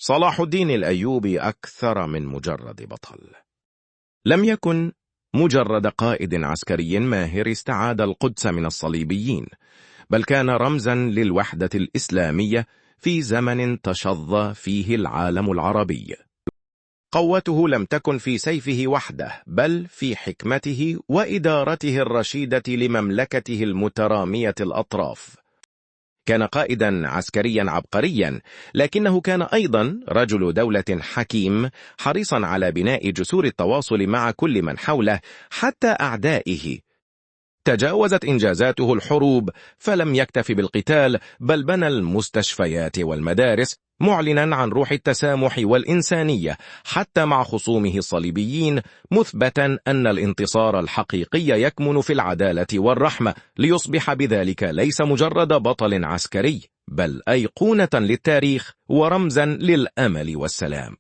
صلاح الدين الأيوبي أكثر من مجرد بطل. لم يكن مجرد قائد عسكري ماهر استعاد القدس من الصليبيين، بل كان رمزا للوحدة الإسلامية في زمن تشظى فيه العالم العربي. قوته لم تكن في سيفه وحده، بل في حكمته وإدارته الرشيدة لمملكته المترامية الأطراف. كان قائدا عسكريا عبقريا، لكنه كان أيضا رجل دولة حكيم، حريصا على بناء جسور التواصل مع كل من حوله حتى أعدائه. تجاوزت إنجازاته الحروب، فلم يكتف بالقتال، بل بنى المستشفيات والمدارس، معلنا عن روح التسامح والإنسانية حتى مع خصومه الصليبيين، مثبتا أن الانتصار الحقيقي يكمن في العدالة والرحمة، ليصبح بذلك ليس مجرد بطل عسكري، بل أيقونة للتاريخ ورمزا للأمل والسلام.